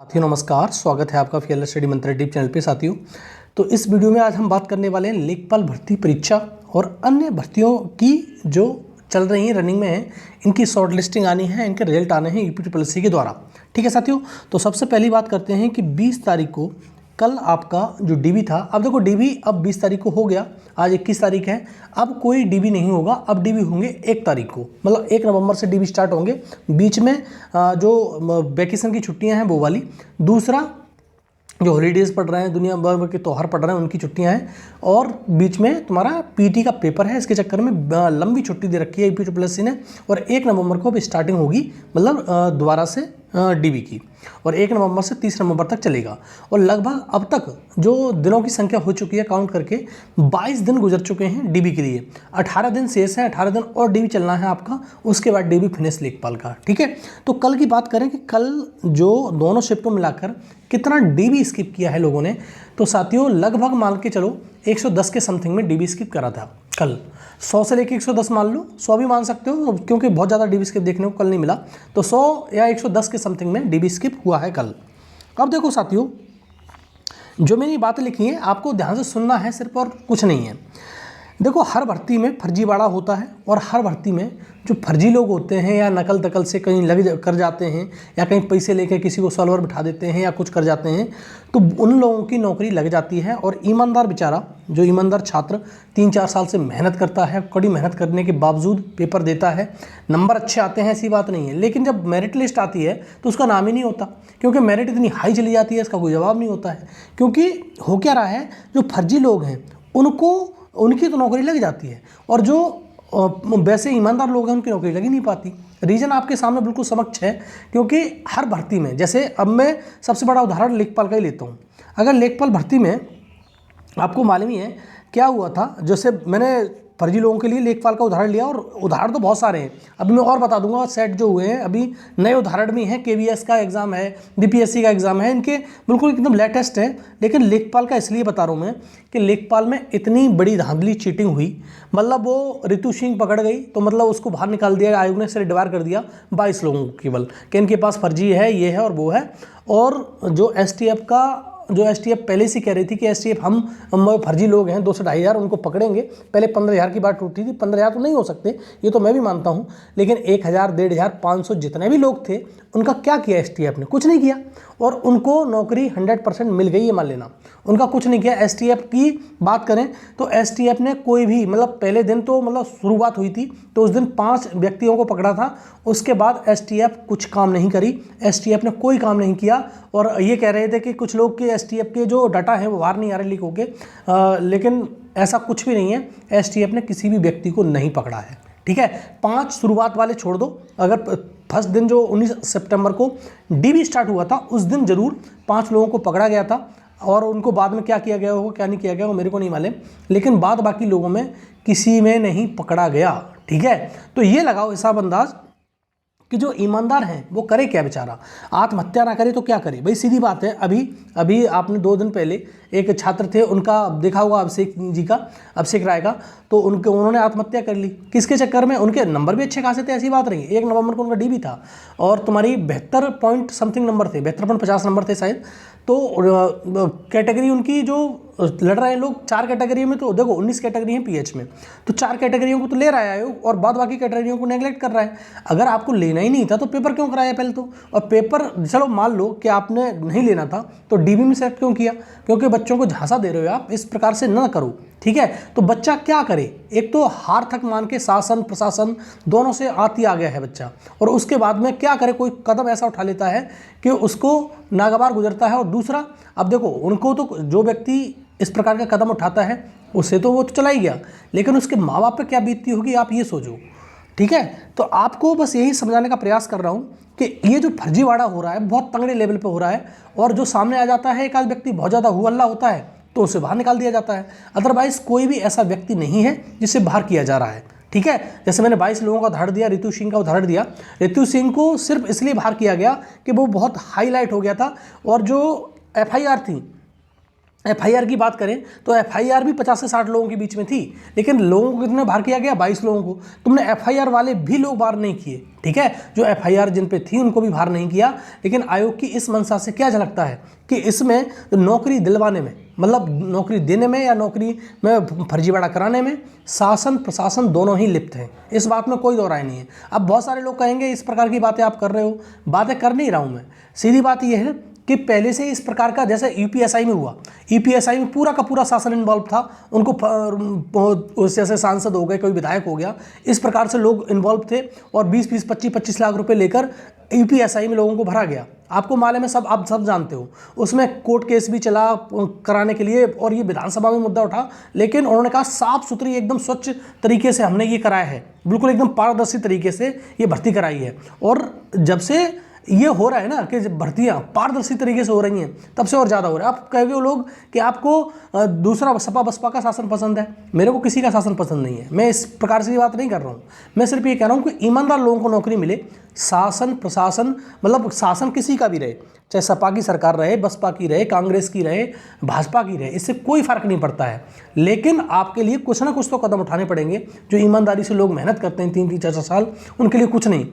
साथियों नमस्कार, स्वागत है आपका फीएलएस स्टडी मंत्र यूट्यूब चैनल पे। साथियों तो इस वीडियो में आज हम बात करने वाले हैं लेखपाल भर्ती परीक्षा और अन्य भर्तियों की जो चल रही हैं, रनिंग में हैं, इनकी शॉर्ट लिस्टिंग आनी है, इनके रिजल्ट आने हैं यूपीपीएससी के द्वारा। ठीक है साथियों, तो सबसे पहली बात करते हैं कि 20 तारीख को कल आपका जो डीबी था, अब देखो डीबी अब 20 तारीख को हो गया, आज 21 तारीख है, अब कोई डीबी नहीं होगा, अब डीबी होंगे 1 तारीख को, मतलब 1 नवंबर से डीबी स्टार्ट होंगे। बीच में जो वैकेशन की छुट्टियां हैं वो वाली, दूसरा जो हॉलीडेज़ पढ़ रहे हैं, दुनिया भर के त्यौहार पढ़ रहे हैं, उनकी छुट्टियां हैं, और बीच में तुम्हारा पीटी का पेपर है, इसके चक्कर में लंबी छुट्टी दे रखी है यूपीपीएससी ने। और 1 नवंबर को अब स्टार्टिंग होगी, मतलब दोबारा से डीबी की, और 1 नवंबर से 30 नवंबर तक चलेगा। और लगभग अब तक जो दिनों की संख्या हो चुकी है काउंट करके 22 दिन गुजर चुके हैं डीबी के लिए, 18 दिन शेष है, 18 दिन और डीबी चलना है आपका, उसके बाद डीबी फिनिश लेखपाल का। ठीक है, तो कल की बात करें कि कल जो दोनों शिफ्टों मिलाकर कितना डीबी स्किप किया है लोगों ने, तो साथियों लगभग मान के चलो 110 के समथिंग में डीबी स्किप करा था कल। 100 से लेके 110 मान लो, 100 भी मान सकते हो क्योंकि बहुत ज़्यादा डीबी स्किप देखने को कल नहीं मिला, तो 100 या 110 के समथिंग में डीबी स्किप हुआ है कल। अब देखो साथियों, जो मैंने बातें लिखी हैं आपको ध्यान से सुनना है सिर्फ, और कुछ नहीं है। देखो हर भर्ती में फर्जीवाड़ा होता है, और हर भर्ती में जो फर्जी लोग होते हैं या नकल दकल से कहीं कर जाते हैं, या कहीं पैसे लेकर किसी को सॉल्वर बिठा देते हैं या कुछ कर जाते हैं, तो उन लोगों की नौकरी लग जाती है। और ईमानदार बेचारा, जो ईमानदार छात्र 3-4 साल से मेहनत करता है, कड़ी मेहनत करने के बावजूद पेपर देता है, नंबर अच्छे आते हैं, ऐसी बात नहीं है, लेकिन जब मेरिट लिस्ट आती है तो उसका नाम ही नहीं होता, क्योंकि मेरिट इतनी हाई चली जाती है, इसका कोई जवाब नहीं होता है। क्योंकि हो क्या रहा है, जो फर्जी लोग हैं उनकी तो नौकरी लग जाती है, और जो वैसे ईमानदार लोग हैं उनकी नौकरी लग ही नहीं पाती। रीज़न आपके सामने बिल्कुल समक्ष है, क्योंकि हर भर्ती में, जैसे अब मैं सबसे बड़ा उदाहरण लेखपाल का ही लेता हूँ। अगर लेखपाल भर्ती में आपको मालूम ही है क्या हुआ था, जैसे मैंने फर्जी लोगों के लिए लेखपाल का उदाहरण लिया, और उदाहरण तो बहुत सारे हैं, अभी मैं और बता दूंगा। सेट जो हुए हैं अभी नए उदाहरण भी हैं, केवीएस का एग्ज़ाम है, बीपीएससी का एग्ज़ाम है, इनके बिल्कुल एकदम लेटेस्ट है। लेकिन लेखपाल का इसलिए बता रहा हूँ मैं कि लेखपाल में इतनी बड़ी धांधली चीटिंग हुई, मतलब वो रितु सिंह पकड़ गई तो मतलब उसको बाहर निकाल दिया, आयोग ने सिर्फ डिवार कर दिया 22 लोगों को केवल, कि इनके पास फर्जी है, ये है और वो है। और जो एसटीएफ पहले से कह रही थी कि एसटीएफ हम फर्जी लोग हैं 2 से 2,500 उनको पकड़ेंगे, पहले 15,000 की बात उठी थी, 15,000 तो नहीं हो सकते, ये तो मैं भी मानता हूँ, लेकिन 1,000, 1,500, 500 जितने भी लोग थे उनका क्या किया एसटीएफ ने? कुछ नहीं किया, और उनको नौकरी 100% मिल गई है, मान लेना, उनका कुछ नहीं किया। एसटीएफ की बात करें तो एसटीएफ ने कोई भी, मतलब पहले दिन तो मतलब शुरुआत हुई थी तो उस दिन 5 व्यक्तियों को पकड़ा था, उसके बाद एसटीएफ कुछ काम नहीं करी, एसटीएफ ने कोई काम नहीं किया। और ये कह रहे थे कि कुछ लोग के एसटीएफ के जो डाटा है वो बाहर नहीं आ रहे लीक होके, लेकिन ऐसा कुछ भी नहीं है, एसटीएफ ने किसी भी व्यक्ति को नहीं पकड़ा है। ठीक है, 5 शुरुआत वाले छोड़ दो, अगर फर्स्ट दिन जो 19 सितंबर को डीबी स्टार्ट हुआ था उस दिन जरूर 5 लोगों को पकड़ा गया था, और उनको बाद में क्या किया गया होगा क्या नहीं किया गया वो मेरे को नहीं मालूम, लेकिन बाद बाकी लोगों में किसी में नहीं पकड़ा गया। ठीक है, तो ये लगाओ हिसाब अंदाज कि जो ईमानदार हैं वो करे क्या बेचारा, आत्महत्या ना करे तो क्या करे भाई, सीधी बात है। अभी आपने 2 दिन पहले एक छात्र थे, उनका देखा होगा, अभिषेक राय का, तो उन्होंने आत्महत्या कर ली। किसके चक्कर में? उनके नंबर भी अच्छे खासे थे, ऐसी बात नहीं, 1 नवंबर को उनका डीबी था, और तुम्हारी 72 पॉइंट समथिंग नंबर थे, 72.50 नंबर थे शायद। तो कैटेगरी उनकी जो लड़ रहे हैं लोग 4 कैटेगरी में, तो देखो 19 कैटेगरी हैं पीएच में, तो 4 कैटेगरियों को तो ले रहा है आयोग, और बाद बाकी कैटेगरियों को नेगलेक्ट कर रहा है। अगर आपको लेना ही नहीं था तो पेपर क्यों कराया पहले तो? और पेपर चलो मान लो कि आपने नहीं लेना था तो डीबी में सेलेक्ट क्यों किया? क्योंकि बच्चों को झांसा दे रहे हो आप, इस प्रकार से ना करो। ठीक है, तो बच्चा क्या करे, एक तो हार थक मान के शासन प्रशासन दोनों से आती आ गया है बच्चा, और उसके बाद में क्या करे, कोई कदम ऐसा उठा लेता है कि उसको नागवार गुजरता है। और दूसरा, अब देखो उनको तो जो व्यक्ति इस प्रकार का कदम उठाता है उससे तो वो तो चला ही गया, लेकिन उसके माँ बाप पे क्या बीतती होगी आप ये सोचो। ठीक है, तो आपको बस यही समझाने का प्रयास कर रहा हूँ कि ये जो फर्जीवाड़ा हो रहा है बहुत तगड़े लेवल पे हो रहा है, और जो सामने आ जाता है एक आध व्यक्ति बहुत ज़्यादा हुआ होता है तो उसे बाहर निकाल दिया जाता है, अदरवाइज कोई भी ऐसा व्यक्ति नहीं है जिसे बाहर किया जा रहा है। ठीक है, जैसे मैंने 22 लोगों का उदाहरण दिया, रितु सिंह का उदाहरण दिया, रितु सिंह को सिर्फ इसलिए बाहर किया गया कि वो बहुत हाईलाइट हो गया था, और जो एफआईआर थी FIR की बात करें तो FIR भी 50 से 60 लोगों के बीच में थी, लेकिन लोगों को कितने बाहर किया गया? 22 लोगों को। तुमने FIR वाले भी लोग बाहर नहीं किए, ठीक है, जो FIR जिन पे थी उनको भी बाहर नहीं किया। लेकिन आयोग की इस मंशा से क्या झलकता है कि इसमें नौकरी दिलवाने में, मतलब नौकरी देने में या नौकरी में फर्जीवाड़ा कराने में शासन प्रशासन दोनों ही लिप्त हैं। इस बात में कोई दो राय नहीं है। अब बहुत सारे लोग कहेंगे इस प्रकार की बातें आप कर रहे हो, बातें कर नहीं रहा हूँ मैं। सीधी बात यह है कि पहले से इस प्रकार का, जैसे यूपीएसआई में हुआ, यूपीएसआई में पूरा का पूरा शासन इन्वॉल्व था, उनको जैसे सांसद हो गए, कोई विधायक हो गया, इस प्रकार से लोग इन्वॉल्व थे और 20-20, 25-25 लाख रुपए लेकर यूपीएसआई में लोगों को भरा गया। आपको मालूम है, सब आप सब जानते हो। उसमें कोर्ट केस भी चला कराने के लिए और ये विधानसभा में मुद्दा उठा, लेकिन उन्होंने कहा साफ सुथरी एकदम स्वच्छ तरीके से हमने ये कराया है, बिल्कुल एकदम पारदर्शी तरीके से ये भर्ती कराई है। और जब से ये हो रहा है ना कि भर्तियाँ पारदर्शी तरीके से हो रही हैं, तब से और ज़्यादा हो रहा है। आप कहोगे लोग कि आपको दूसरा सपा बसपा का शासन पसंद है, मेरे को किसी का शासन पसंद नहीं है। मैं इस प्रकार से ये बात नहीं कर रहा हूँ। मैं सिर्फ ये कह रहा हूँ कि ईमानदार लोगों को नौकरी मिले। शासन प्रशासन, मतलब शासन किसी का भी रहे, चाहे सपा की सरकार रहे, बसपा की रहे, कांग्रेस की रहे, भाजपा की रहे, इससे कोई फर्क नहीं पड़ता है। लेकिन आपके लिए कुछ ना कुछ तो कदम उठाने पड़ेंगे। जो ईमानदारी से लोग मेहनत करते हैं 3-3, 4-4 साल, उनके लिए कुछ नहीं।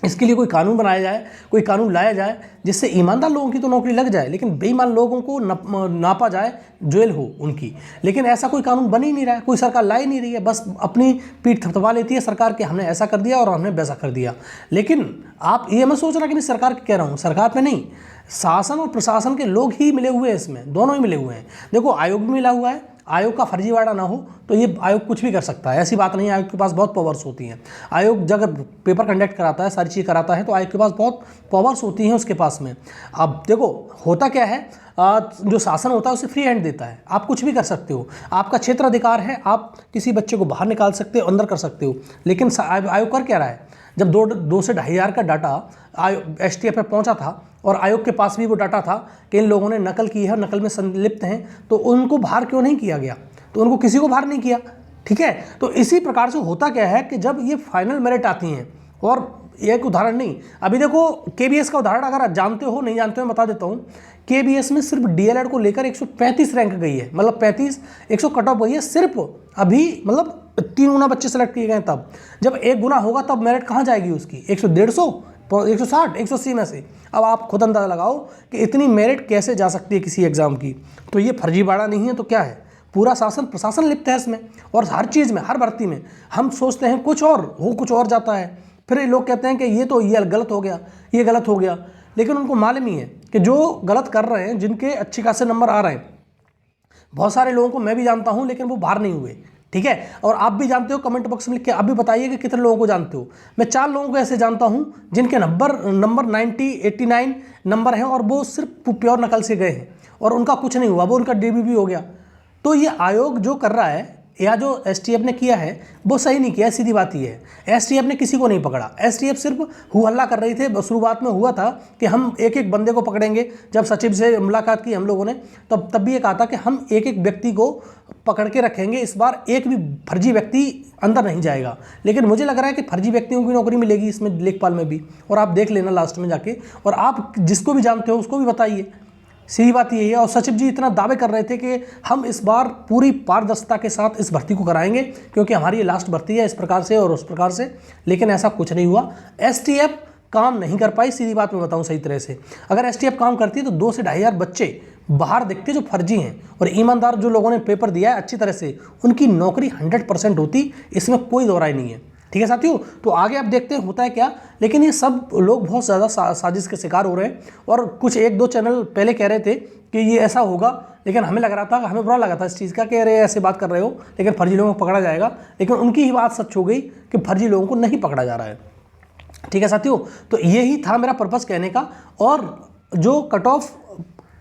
इसके लिए कोई कानून बनाया जाए, कोई कानून लाया जाए जिससे ईमानदार लोगों की तो नौकरी लग जाए, लेकिन बेईमान लोगों को नापा जाए, जेल हो उनकी। लेकिन ऐसा कोई कानून बन ही नहीं रहा है, कोई सरकार ला ही नहीं रही है। बस अपनी पीठ थपथपा लेती है सरकार के, हमने ऐसा कर दिया और हमने वैसा कर दिया। लेकिन आप ये मत सोच रहा कि मैं सरकार की कह रहा हूँ, सरकार पे नहीं, शासन और प्रशासन के लोग ही मिले हुए हैं, इसमें दोनों ही मिले हुए हैं। देखो, आयोग भी मिला हुआ है। आयोग का फर्जीवाड़ा ना हो तो ये आयोग कुछ भी कर सकता है, ऐसी बात नहीं है। आयोग के पास बहुत पावर्स होती हैं। आयोग जब पेपर कंडक्ट कराता है, सारी चीज़ कराता है, तो आयोग के पास बहुत पावर्स होती हैं उसके पास में। अब देखो, होता क्या है, जो शासन होता है उसे फ्री हैंड देता है, आप कुछ भी कर सकते हो, आपका क्षेत्र अधिकार है, आप किसी बच्चे को बाहर निकाल सकते हो, अंदर कर सकते हो। लेकिन आयोग कर क्या रहा है? जब 2 से 2.5 हज़ार का डाटा STF पे पहुंचा था और आयोग के पास भी वो डाटा था कि इन लोगों ने नकल की है, नकल में संलिप्त हैं, तो उनको बाहर क्यों नहीं किया गया? तो उनको किसी को बाहर नहीं किया, ठीक है। तो इसी प्रकार से होता क्या है कि जब ये फाइनल मेरिट आती हैं, और एक उदाहरण नहीं, अभी देखो KBS का उदाहरण अगर आप जानते हो, नहीं जानते हो मैं बता देता हूँ। KBS में सिर्फ DLED को लेकर 135 रैंक गई है, मतलब 100 कट ऑफ गई है सिर्फ अभी, मतलब 3 गुना बच्चे सेलेक्ट किए गए। तब जब 1 गुना होगा तब मेरिट कहाँ जाएगी उसकी? 100-150, 160, 180 में से। अब आप खुद अंदाजा लगाओ कि इतनी मेरिट कैसे जा सकती है किसी एग्जाम की। तो ये फर्जीवाड़ा नहीं है तो क्या है? पूरा शासन प्रशासन लिप्त है इसमें, और हर चीज़ में, हर भर्ती में हम सोचते हैं कुछ और हो, कुछ और जाता है। फिर लोग कहते हैं कि ये गलत हो गया, ये गलत हो गया। लेकिन उनको मालूम ही है कि जो गलत कर रहे हैं, जिनके अच्छे खासे नंबर आ रहे हैं, बहुत सारे लोगों को मैं भी जानता हूं, लेकिन वो बाहर नहीं हुए, ठीक है। और आप भी जानते हो, कमेंट बॉक्स में लिख के आप भी बताइए कि कितने लोगों को जानते हो। मैं 4 लोगों को ऐसे जानता हूं जिनके नंबर 90, 89 नंबर हैं, और वो सिर्फ प्योर नकल से गए हैं और उनका कुछ नहीं हुआ, वो उनका DBB हो गया। तो ये आयोग जो कर रहा है, या जो STF ने किया है, वो सही नहीं किया। सीधी बात ये है, STF ने किसी को नहीं पकड़ा। STF सिर्फ हु हल्ला कर रही थे। शुरुआत में हुआ था कि हम एक एक बंदे को पकड़ेंगे। जब सचिव से मुलाकात की हम लोगों ने, तब भी ये कहा था कि हम एक एक व्यक्ति को पकड़ के रखेंगे, इस बार एक भी फर्जी व्यक्ति अंदर नहीं जाएगा। लेकिन मुझे लग रहा है कि फर्जी व्यक्तियों की नौकरी मिलेगी इसमें, लेखपाल में भी। और आप देख लेना लास्ट में जाके, और आप जिसको भी जानते हो उसको भी बताइए। सीधी बात यही है। और सचिव जी इतना दावे कर रहे थे कि हम इस बार पूरी पारदर्शिता के साथ इस भर्ती को कराएंगे, क्योंकि हमारी ये लास्ट भर्ती है, इस प्रकार से और उस प्रकार से। लेकिन ऐसा कुछ नहीं हुआ। STF काम नहीं कर पाई, सीधी बात मैं बताऊं सही तरह से। अगर STF काम करती तो 2 से 2.5 हज़ार बच्चे बाहर दिखते जो फर्जी हैं, और ईमानदार जो लोगों ने पेपर दिया है अच्छी तरह से, उनकी नौकरी 100% होती। इसमें कोई दो राय नहीं है, ठीक है साथियों। तो आगे आप देखते हैं होता है क्या। लेकिन ये सब लोग बहुत ज़्यादा साजिश के शिकार हो रहे हैं। और कुछ 1-2 चैनल पहले कह रहे थे कि ये ऐसा होगा, लेकिन हमें लग रहा था, हमें बुरा लगा था इस चीज़ का कि अरे ऐसे बात कर रहे हो, लेकिन फर्जी लोगों को पकड़ा जाएगा। लेकिन उनकी ही बात सच हो गई कि फर्जी लोगों को नहीं पकड़ा जा रहा है, ठीक है साथियों। तो यही था मेरा पर्पज़ कहने का। और जो कट ऑफ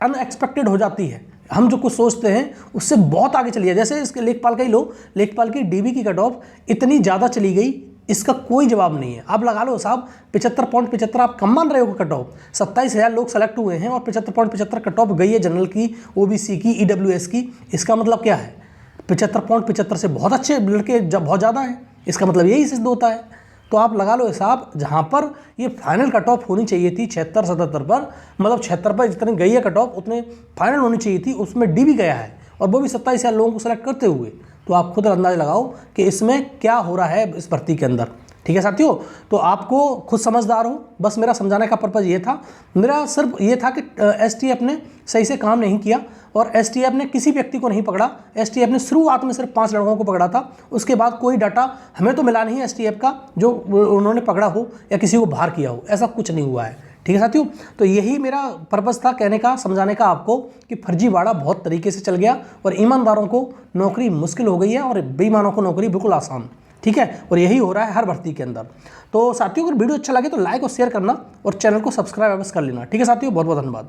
अनएक्सपेक्टेड हो जाती है, हम जो कुछ सोचते हैं उससे बहुत आगे चली है। जैसे इसके लेखपाल का ही लो, लेखपाल की DB की कट ऑफ इतनी ज़्यादा चली गई, इसका कोई जवाब नहीं है। आप लगा लो साहब 75.75, आप कम मान रहे हो कट ऑफ। 27,000 लोग सेलेक्ट हुए हैं और 75.75 कट ऑफ गई है जनरल की, OBC की, EWS की। इसका मतलब क्या है? 75.75 से बहुत अच्छे लड़के जब बहुत ज़्यादा हैं, इसका मतलब यही सिद्ध होता है। तो आप लगा लो हिसाब, जहाँ पर ये फाइनल कट ऑफ होनी चाहिए थी 76-77 पर, मतलब 76 पर जितनी गई है कट ऑफ उतने फाइनल होनी चाहिए थी, उसमें डी भी गया है, और वो भी 27,000 लोगों को सेलेक्ट करते हुए। तो आप खुद अंदाज़ लगाओ कि इसमें क्या हो रहा है इस भर्ती के अंदर। ठीक है साथियों, तो आपको खुद समझदार हो, बस मेरा समझाने का पर्पज़ ये था। मेरा सिर्फ ये था कि एसटीएफ ने सही से काम नहीं किया, और एसटीएफ ने किसी व्यक्ति को नहीं पकड़ा। एसटीएफ ने शुरुआत में सिर्फ 5 लड़कों को पकड़ा था, उसके बाद कोई डाटा हमें तो मिला नहीं एसटीएफ का जो उन्होंने पकड़ा हो या किसी को बाहर किया हो, ऐसा कुछ नहीं हुआ है। ठीक है साथियों, तो यही मेरा पर्पज़ था कहने का, समझाने का आपको कि फर्जीवाड़ा बहुत तरीके से चल गया और ईमानदारों को नौकरी मुश्किल हो गई है और बेईमानों को नौकरी बिल्कुल आसान। ठीक है, और यही हो रहा है हर भर्ती के अंदर। तो साथियों, अगर वीडियो अच्छा लगे तो लाइक और शेयर करना और चैनल को सब्सक्राइब कर लेना। ठीक है साथियों, बहुत बहुत धन्यवाद।